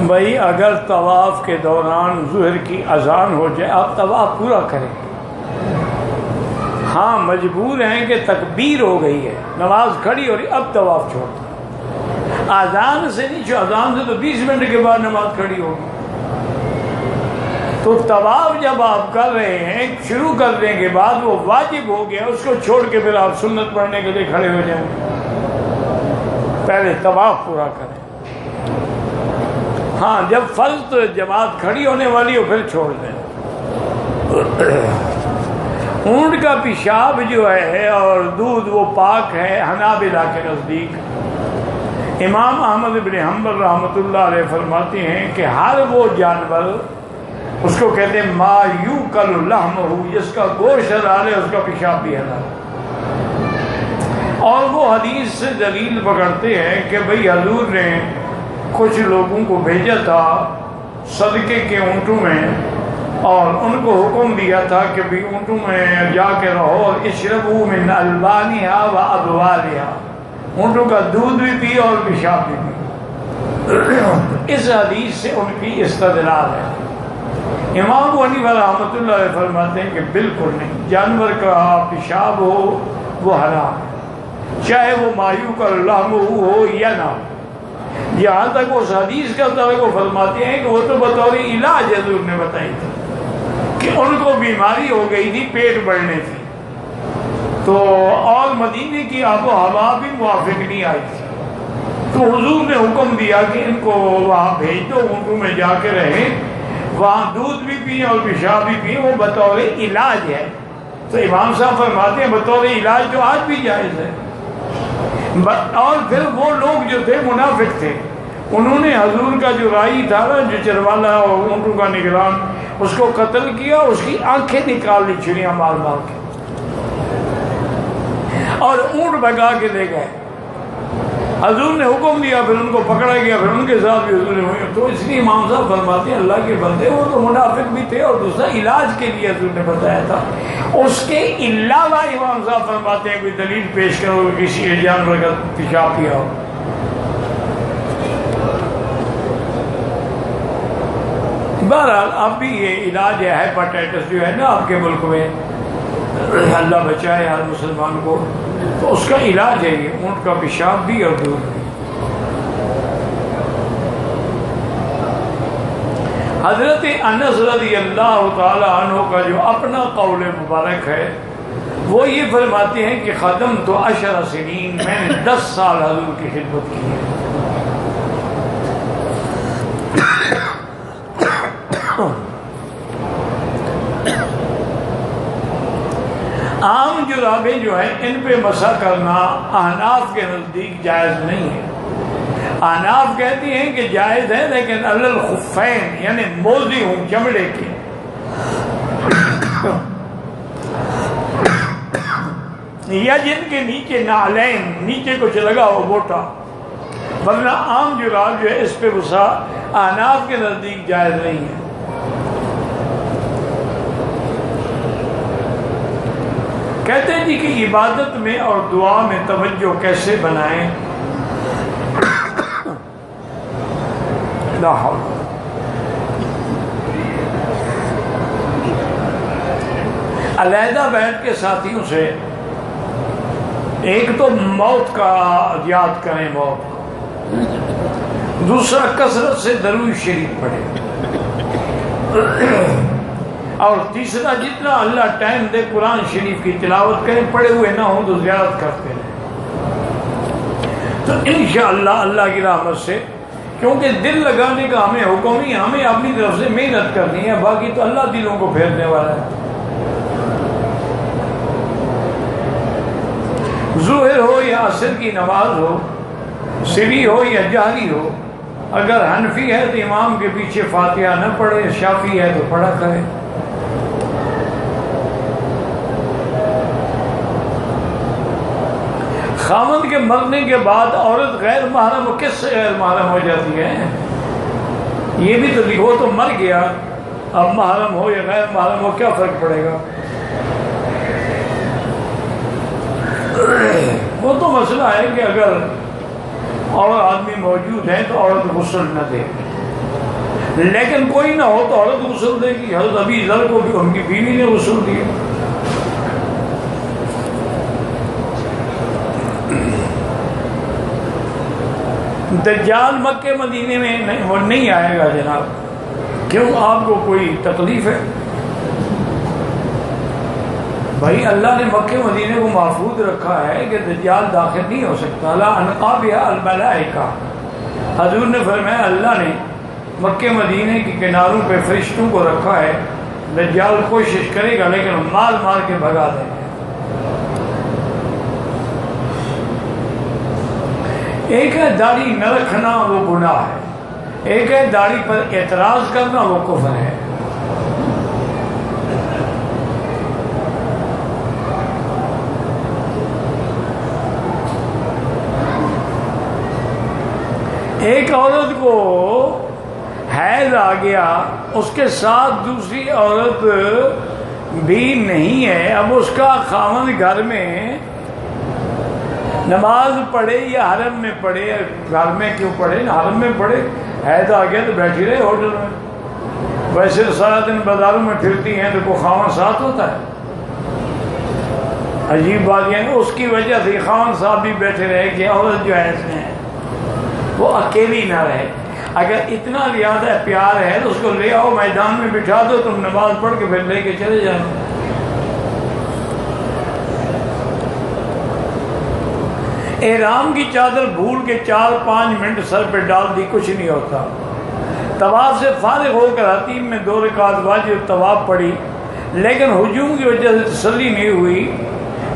بھائی اگر طواف کے دوران ظہر کی اذان ہو جائے آپ طواف پورا کریں. ہاں مجبور ہیں کہ تکبیر ہو گئی ہے، نماز کھڑی ہو رہی، اب طواف چھوڑ دیں. اذان سے نہیں، جو اذان سے تو 20 منٹ کے بعد نماز کھڑی ہوگی. تو طواف جب آپ کر رہے ہیں شروع کرنے کے بعد وہ واجب ہو گیا، اس کو چھوڑ کے پھر آپ سنت پڑھنے کے لیے کھڑے ہو جائیں. پہلے طواف پورا کریں. ہاں جب فرض جماعت کھڑی ہونے والی ہو پھر چھوڑ دیں. اونٹ کا پیشاب جو ہے اور دودھ وہ پاک ہے حنابلہ کے نزدیک. امام احمد بن حنبل رحمۃ اللہ علیہ فرماتے ہیں کہ ہر وہ جانور، اس کو کہتے ہیں ما یوکل لحمہ، جس کا گوشت حلال ہے اس کا پیشاب بھی حلال. اور وہ حدیث سے دلیل پکڑتے ہیں کہ بھئی حضور نے کچھ لوگوں کو بھیجا تھا صدقے کے اونٹوں میں، اور ان کو حکم دیا تھا کہ بھی اونٹوں میں جا کے رہو اور اشربوا من البانھا و ابوالھا، اونٹوں کا دودھ بھی پی اور پیشاب بھی پی. اس حدیث سے ان کی استدلال ہے. امام ابو حنیفہ رحمۃ اللہ علیہ فرماتے ہیں کہ بالکل نہیں، جانور کا پیشاب ہو وہ حرام ہے، چاہے وہ مایو کا لحم ہو یا نہ ہو. یہاں تک اس حدیث کا تعلق فرماتے ہیں کہ وہ تو بطور علاج حضور نے بتائی تھی کہ ان کو بیماری ہو گئی تھی، پیٹ بڑھنے تھی، تو اور مدینے کی آب و ہوا بھی موافق نہیں آئی تھی، تو حضور نے حکم دیا کہ ان کو وہاں بھیج دو، اونٹوں میں جا کے رہیں، وہاں دودھ بھی پئیں اور پیشاب بھی پئیں، وہ بطور علاج ہے. تو امام صاحب فرماتے ہیں بطور علاج تو آج بھی جائز ہے. اور پھر وہ لوگ جو تھے منافق تھے، انہوں نے حضور کا جو رائی تھا نا، جو چروالا اور اونٹوں کا نگران، اس کو قتل کیا، اس کی آنکھیں نکال لی چھریاں مار مار کے، اور اونٹ بھگا کے لے گئے. حضور نے حکم دیا، پھر ان کو پکڑا گیا، پھر ان کے ساتھ بھی حضور نے ہوئی. تو اس لیے امام صاحب فرماتے ہیں اللہ کے بندے وہ تو منافق بھی تھے، اور دوسرا علاج کے لیے حضور نے بتایا تھا. اس کے علاوہ امام صاحب فرماتے ہیں کوئی دلیل پیش کرو کہ کسی جانور کا پیشاب پیا ہو. بہرحال اب بھی یہ علاج ہے ہیپاٹائٹس جو ہے نا آپ کے ملک میں، اللہ بچائے ہر مسلمان کو، تو اس کا علاج ہے یہ اونٹ کا پیشاب بھی اور دودھ بھی. حضرت انس رضی اللہ تعالی عنہ کا جو اپنا قول مبارک ہے وہ یہ فرماتے ہیں کہ ختم تو 10 سنین، میں نے 10 سال حضور کی خدمت کی ہے. عام جرابیں جو ہیں ان پہ مسح کرنا احناف کے نزدیک جائز نہیں ہے. احناف کہتی ہیں کہ جائز ہے لیکن علی الخفین، یعنی موزی ہوں چمڑے کے، یا جن کے نیچے نعلین، نیچے کچھ لگا ہو موٹا، ورنہ عام جراب جو ہے اس پہ مسح احناف کے نزدیک جائز نہیں ہے. کہتے ہیں جی کہ عبادت میں اور دعا میں توجہ کیسے بنائیں. لا حول. علیحدہ بیٹھ کے ساتھیوں سے ایک تو موت کا یاد کریں، موت کا، دوسرا کثرت سے درود شریف پڑھیں، اور تیسرا جتنا اللہ ٹائم دے قرآن شریف کی تلاوت کریں، پڑھے ہوئے نہ ہوں تو زیارت کرتے رہیں. تو انشاءاللہ اللہ کی رحمت سے، کیونکہ دل لگانے کا ہمیں حکم ہی، ہمیں اپنی طرف سے محنت کرنی ہے، باقی تو اللہ دلوں کو پھیرنے والا ہے. ظہر ہو یا عصر کی نماز ہو، سری ہو یا جہری ہو، اگر حنفی ہے تو امام کے پیچھے فاتحہ نہ پڑھے، شافعی ہے تو پڑھا کرے. خاوند کے مرنے کے بعد عورت غیر محرم، کس سے غیر محرم ہو جاتی ہے؟ یہ بھی تو لکھو، تو مر گیا، اب محرم ہو یا غیر محرم ہو کیا فرق پڑے گا؟ وہ تو مسئلہ ہے کہ اگر اور آدمی موجود ہیں تو عورت غسل نہ دے. لیکن کوئی نہ ہو تو عورت غسل دے گی. حضرت ابی ذر کو بھی ان کی بیوی نے غسل دیا. دجال مکے مدینے میں وہ نہیں آئے گا جناب. کیوں؟ آپ کو کوئی تکلیف ہے؟ بھائی اللہ نے مکے مدینے کو محفوظ رکھا ہے کہ دجال داخل نہیں ہو سکتا. لا انقابها الملائکہ. حضور نے فرمایا اللہ نے مکے مدینے کے کناروں پہ فرشتوں کو رکھا ہے. دجال کوشش کرے گا لیکن مار مار کے بھگا دیں گے. ایک ہے داڑھی نہ رکھنا وہ گناہ ہے، ایک ہے داڑھی پر اعتراض کرنا وہ کفر ہے. ایک عورت کو حیض آ گیا، اس کے ساتھ دوسری عورت بھی نہیں ہے. اب اس کا خاوند گھر میں نماز پڑھے یا حرم میں پڑھے؟ گھر میں کیوں پڑھے؟ حرم میں پڑھے. حیض آ گیا تو بیٹھی رہے ہوٹل میں. ویسے سارا دن بازاروں میں پھرتی ہیں تو کوئی خاوند ساتھ ہوتا ہے؟ عجیب بات یہ ہے. اس کی وجہ سے خاوند صاحب بھی بیٹھے رہے کہ عورت جو حیض میں ہے وہ اکیلی نہ رہے. اگر اتنا زیادہ پیار ہے تو اس کو لے آؤ، میدان میں بٹھا دو، تم نماز پڑھ کے پھر لے کے چلے جاؤ. احرام کی چادر بھول کے 4-5 منٹ سر پہ ڈال دی، کچھ نہیں ہوتا. طواف سے فارغ ہو کر حتیم میں 2 رکعت واجب طواف پڑھی، لیکن ہجوم کی وجہ سے تسلی نہیں ہوئی.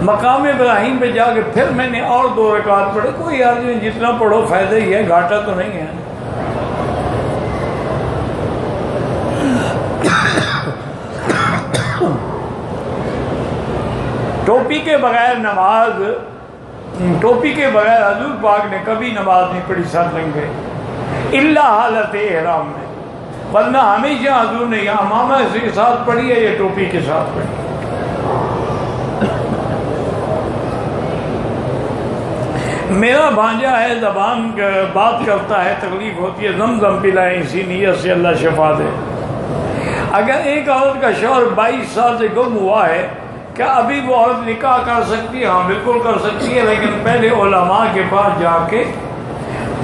مقام ابراہیم پہ جا کے پھر میں نے اور 2 رکعت پڑھے. کوئی آدمی جتنا پڑھو فائدہ ہی ہے، گھاٹا تو نہیں ہے. ٹوپی کے بغیر نماز، ٹوپی کے بغیر حضور پاک نے کبھی نماز نہیں پڑھی سر ننگے، الا حالت احرام میں. ورنہ ہمیشہ حضور نے یا امامہ کے ساتھ پڑھی ہے یا ٹوپی کے ساتھ پڑھی. میرا بھانجا ہے، زبان بات کرتا ہے، تکلیف ہوتی ہے، زمزم پلائیں اسی نیت سے اللہ شفا دے. اگر ایک عورت کا شوہر 22 سال سے گم ہوا ہے، کیا ابھی وہ عورت نکاح کر سکتی ہے؟ ہاں بالکل کر سکتی ہے، لیکن پہلے علماء کے پاس جا کے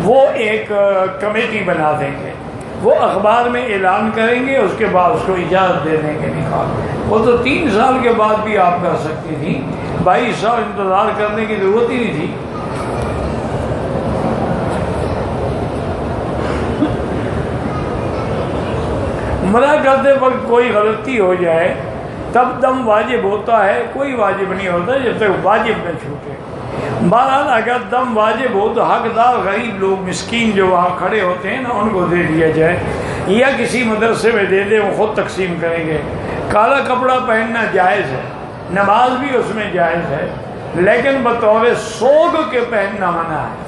وہ ایک کمیٹی بنا دیں گے، وہ اخبار میں اعلان کریں گے، اس کے بعد اس کو اجازت دے دیں گے نکاح. وہ تو 3 سال کے بعد بھی آپ کر سکتی تھی، 22 سال انتظار کرنے کی ضرورت ہی نہیں تھی. عمرہ کرتے وقت کوئی غلطی ہو جائے تب دم واجب ہوتا ہے؟ کوئی واجب نہیں ہوتا جب تک واجب نہ چھوٹے. بہرحال اگر دم واجب ہو تو حقدار غریب لوگ مسکین جو وہاں کھڑے ہوتے ہیں نا ان کو دے دیا جائے، یا کسی مدرسے میں دے دیں، وہ خود تقسیم کریں گے. کالا کپڑا پہننا جائز ہے، نماز بھی اس میں جائز ہے، لیکن بطور سوگ کے پہننا منع ہے.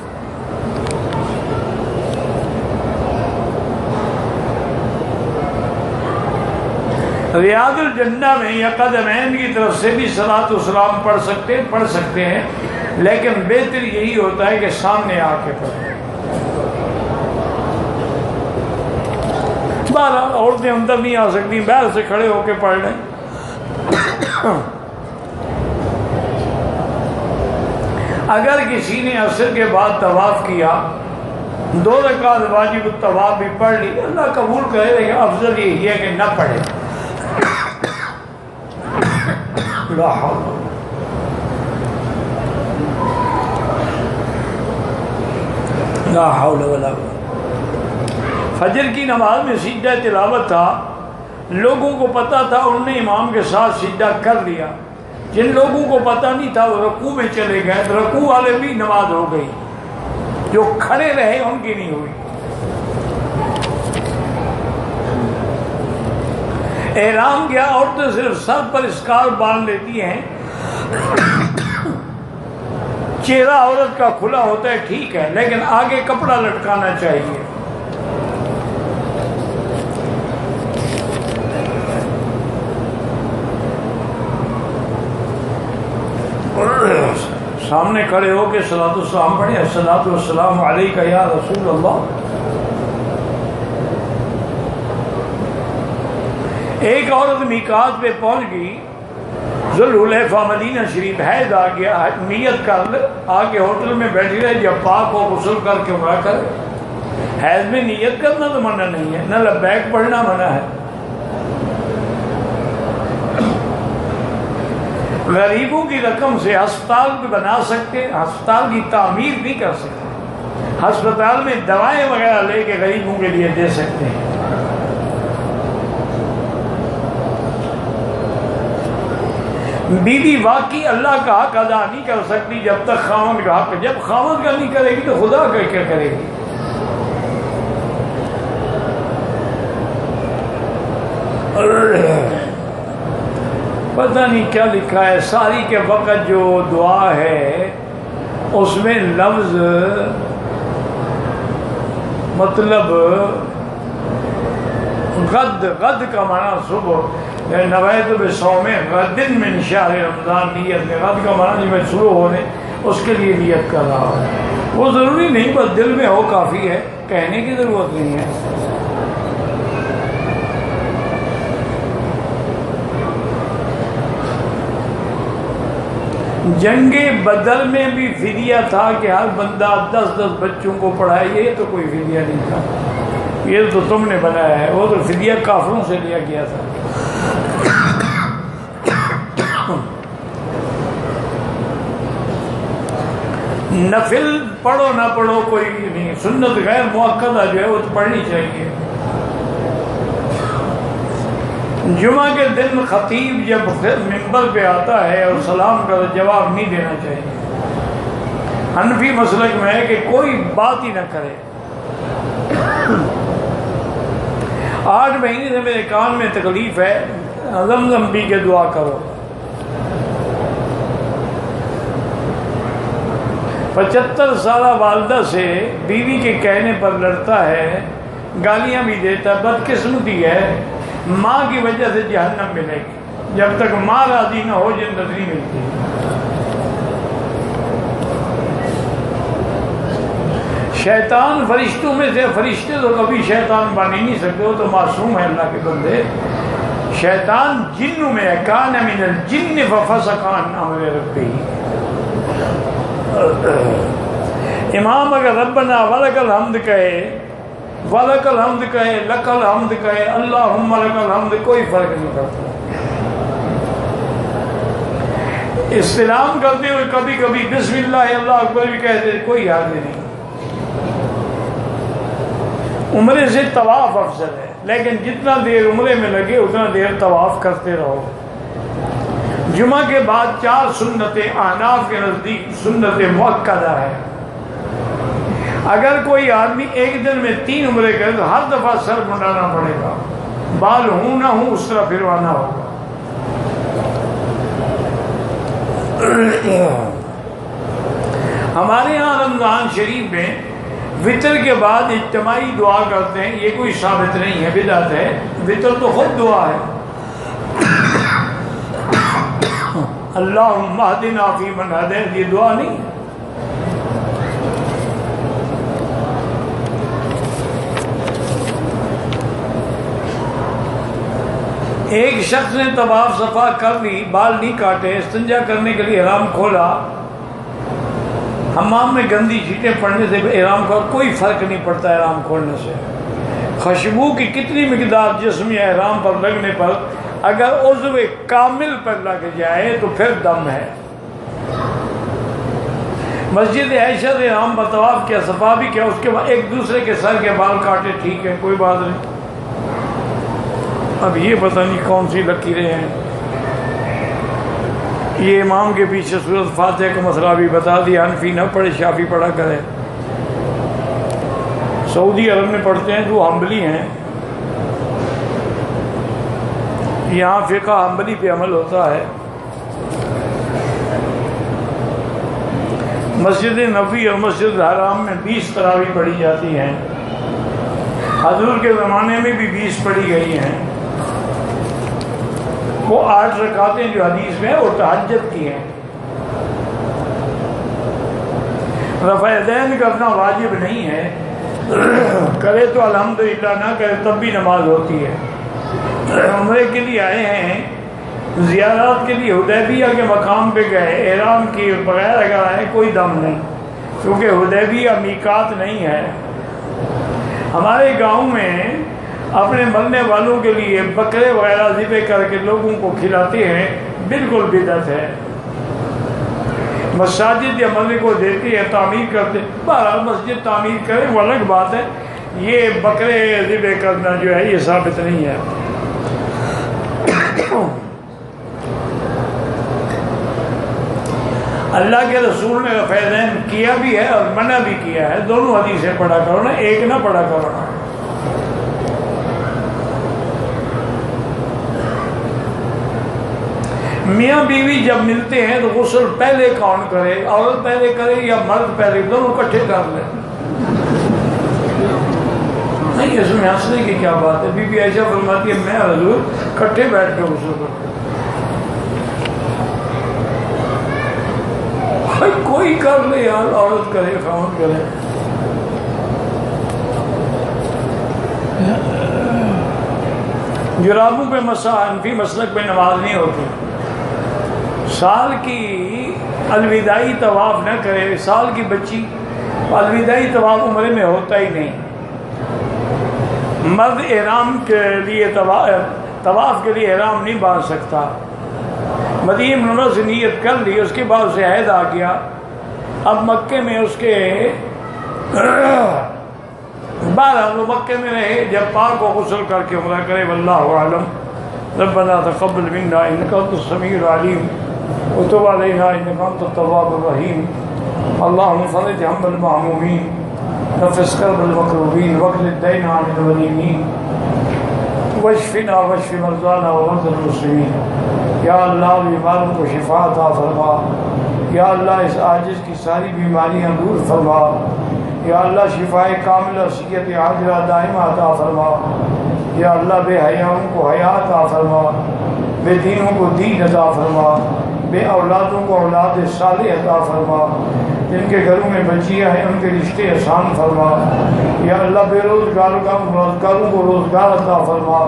ریاض الجنہ میں یا قدمین کی طرف سے بھی صلاۃ و سلام پڑھ سکتے ہیں، لیکن بہتر یہی ہوتا ہے کہ سامنے آ کے پڑھیں. بہرحال عورتیں اندر نہیں آ سکتی، باہر سے کھڑے ہو کے پڑھ لیں. اگر کسی نے عصر کے بعد طواف کیا، 2 رکعت واجب الطواف بھی پڑھ لی، اللہ قبول کرے، لیکن افضل یہی ہے کہ نہ پڑھے. لا حول ولا قوة. فجر کی نماز میں سجدہ تلاوت تھا، لوگوں کو پتہ تھا، انہوں نے امام کے ساتھ سجدہ کر لیا. جن لوگوں کو پتہ نہیں تھا وہ رکوع میں چلے گئے، تو رکوع والے بھی نماز ہو گئی، جو کھڑے رہے ان کی نہیں ہوئی. احرام کیا؟ عورتیں صرف سر پر اسکارف باندھ لیتی ہیں، چہرہ عورت کا کھلا ہوتا ہے، ٹھیک ہے، لیکن آگے کپڑا لٹکانا چاہیے. سامنے کھڑے ہو کے صلاۃ والسلام پڑھیں، الصلاۃ والسلام علیک یا رسول اللہ. ایک عورت میقات پہ پہنچ گئی، ذوالحلیفہ مدینہ شریف، حیض آ گیا، نیت کر لے، آ کے ہوٹل میں بیٹھی رہے، جب پاک ہو غسل کر کے عمرہ کرے۔ حیض میں نیت کرنا تو منع نہیں ہے، نہ لبیک پڑھنا منع ہے۔ غریبوں کی رقم سے ہسپتال بھی بنا سکتے، ہسپتال کی تعمیر بھی کر سکتے، ہسپتال میں دوائیں وغیرہ لے کے غریبوں کے لیے دے سکتے ہیں۔ بیوی واقعی اللہ کا حق ادا نہیں کر سکتی جب تک خاوند کا حق، جب خاوند کا نہیں کرے گی تو خدا کا کیا کرے گی؟ پتہ نہیں کیا لکھا ہے، ساری کے وقت جو دعا ہے اس میں لفظ مطلب غد کا معنی صبح، نویت بصوم غد من شہر رمضان، نیت میں غد کا معنی جو میں شروع ہونے اس کے لیے نیت کر رہا ہوں۔ وہ ضروری نہیں، بس دل میں ہو کافی ہے، کہنے کی ضرورت نہیں ہے۔ جنگ بدر میں بھی فدیہ تھا کہ ہر بندہ 10 بچوں کو پڑھائے، یہ تو کوئی فدیہ نہیں تھا، یہ تو تم نے بنایا ہے، وہ تو فدیہ کافروں سے لیا گیا تھا۔ نفل پڑھو نہ پڑھو کوئی نہیں، سنت غیر مؤکدہ جو ہے وہ تو پڑھنی چاہیے۔ جمعہ کے دن خطیب جب منبر پہ آتا ہے اور سلام کا جواب نہیں دینا چاہیے۔ حنفی مسلک میں ہے کہ کوئی بات ہی نہ کرے۔ 8 مہینے سے میرے کان میں تکلیف ہے، زمزم پی کے دعا کرو۔ 75 سالہ والدہ سے بیوی کے کہنے پر لڑتا ہے، گالیاں بھی دیتا ہے، بدقسمتی ہے، ماں کی وجہ سے جہنم ملے گی، جب تک ماں راضی نہ ہو جنت نہیں ملتی۔ شیطان فرشتوں میں سے، فرشتے تو کبھی شیطان بن ہی نہیں سکتے، وہ تو معصوم ہے اللہ کے بندے۔ شیطان جنوں میں ہے، کان من الجن ففسق عن امر ربہ۔ امام اگر ربنا ولک الحمد کہے، ولک الحمد کہے، لک الحمد کہے، اللہم لک الحمد، کوئی فرق نہیں پڑتا۔ استلام کرتے ہوئے کبھی کبھی بسم اللہ اللہ اکبر بھی کہتے، کوئی حرج نہیں۔ عمرے سے طواف افضل ہے، لیکن جتنا دیر عمرے میں لگے اتنا دیر طواف کرتے رہو۔ جمعہ کے بعد 4 سنتیں احناف کے نزدیک سنت مؤکدہ ہے۔ اگر کوئی آدمی ایک دن میں 3 عمرے کرے تو ہر دفعہ سر منڈانا پڑے گا، بال ہوں نہ ہوں اس طرح پھروانا ہوگا۔ ہمارے ہاں رمضان شریف میں وطر کے بعد اجتماعی دعا کرتے ہیں، یہ کوئی ثابت نہیں ہے، بدعت ہے۔ وطر تو خود دعا ہے، اللہم اہدنا فیمن ہدیت، یہ دعا نہیں ہے۔ ایک شخص نے طواف صفا کر لی، بال نہیں کاٹے، استنجا کرنے کے لیے احرام کھولا، حمام میں گندی چھینٹیں پڑنے سے احرام کا کوئی فرق نہیں پڑتا احرام کھولنے سے۔ خوشبو کی کتنی مقدار جسم یا احرام پر لگنے پر اگر عضو کامل پر لگ جائے تو پھر دم ہے۔ مسجد عائشہ سے احرام پر طواف کیا، صفا بھی کیا، اس کے بعد ایک دوسرے کے سر کے بال کاٹے، ٹھیک ہے، کوئی بات نہیں۔ اب یہ پتہ نہیں کون سی لکیریں ہیں۔ یہ امام کے پیچھے سورۃ فاتحہ کا مسئلہ بھی بتا دیا، حنفی نہ پڑھے، شافعی پڑھا کرے۔ سعودی عرب میں پڑھتے ہیں جو حنبلی ہیں، یہاں فقہ حنبلی پہ عمل ہوتا ہے۔ مسجد نبوی اور مسجد حرام میں 20 تراویح پڑھی جاتی ہیں، حضور کے زمانے میں بھی 20 پڑھی گئی ہیں۔ وہ 8 رکعتیں جو حدیث میں ہیں وہ تہجد کی ہیں۔ رفع یدین کرنا واجب نہیں ہے، کرے تو الحمدللہ، نہ کرے تب بھی نماز ہوتی ہے۔ عمرے کے لیے آئے ہیں، زیارات کے لیے حدیبیہ کے مقام پہ گئے، احرام کی بغیر اگر آئے کوئی دم نہیں، کیونکہ حدیبیہ میقات نہیں ہے۔ ہمارے گاؤں میں اپنے مرنے والوں کے لیے بکرے وغیرہ ذبح کر کے لوگوں کو کھلاتے ہیں، بالکل بدعت ہے۔ مساجد یا مسجد کو دیتے ہیں، تعمیر کرتے، بہرحال مسجد تعمیر کریں وہ الگ بات ہے، یہ بکرے ذبح کرنا جو ہے یہ ثابت نہیں ہے۔ اللہ کے رسول نے فیضین کیا بھی ہے اور منع بھی کیا ہے، دونوں حدیثیں پڑھا کرو نا، ایک نہ پڑھا کرو نا۔ میاں بیوی جب ملتے ہیں تو غسل پہلے کون کرے، عورت پہلے کرے یا مرد پہلے، دونوں اکٹھے کر لیں۔ نہیں اس میں ہنسنے کی کیا بات ہے، بی بی عائشہ فرماتی ہے میں حضور اکٹھے بیٹھ کے غسل کرتے، کوئی کر لے یار، عورت کرے خاوند کرے۔ جرابوں پہ مسح، حنفی مسلک پہ نماز نہیں ہوتی۔ سال کی الوداعی طواف نہ کرے، سال کی بچی الوداعی طواف عمرے میں ہوتا ہی نہیں۔ مرد احرام کے لیے طواف کے لیے احرام نہیں باندھ سکتا، مدینہ منورہ سے نیت کر لی، اس کے بعد اسے عہد آ گیا، اب مکے میں اس کے 12 وہ مکے میں رہے، جب پاک کو غسل کر کے عمرہ کرے، واللہ اعلم۔ ربنا تقبل منا انک انت السمیع العلیم وتب علینا انک انت التواب الرحیم، اللهم فرج هم المهمومین، نفس کرب المکروبین، واقض الدین عن المدینین، واشفنا واشف مرضانا ومرضى المسلمین۔ یا اللہ بیماروں کو شفا عطا فرما، یا اللہ اس عاجز کی ساری بیماریاں دور فرما، یا اللہ شفائے کاملہ صحت عاجلہ دائمہ عطا فرما، یا اللہ بے حیاؤں کو حیا عطا فرما، بے دینوں کو دین عطا فرما، بے اولادوں کو اولاد صالح عطا فرما، جن کے گھروں میں بچیاں ہیں ان کے رشتے آسان فرما، یا اللہ بے روزگاروں کو روزگار عطا فرما،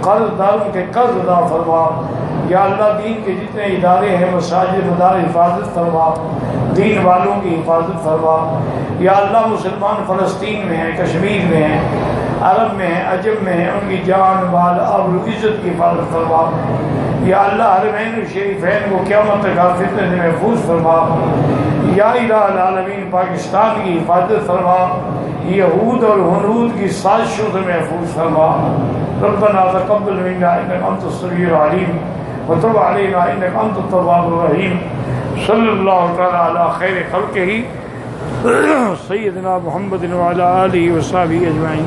قرض داروں کے قرض عطا فرما، یا اللہ دین کے جتنے ادارے ہیں مساجد مدار حفاظت فرما، دین والوں کی حفاظت فرما، یا اللہ مسلمان فلسطین میں ہیں، کشمیر میں ہیں، عرب میں ہیں، عجم میں ہیں، ان کی جان مال آبرو عزت کی حفاظت فرما، یا اللہ حرمین الشریفین کو قیامت تک فتنے سے محفوظ فرما، یا الہ العالمین پاکستان کی حفاظت فرما، یہود اور ہنود کی سازشوں سے محفوظ فرما۔ ربنا تقبل منا انک انت السمیع العلیم وتب علینا انک انت التواب الرحیم۔ صلی اللہ تعالی علی خیر خلقہ سیدنا محمد وعلی آلہ وصحبہ اجمعین۔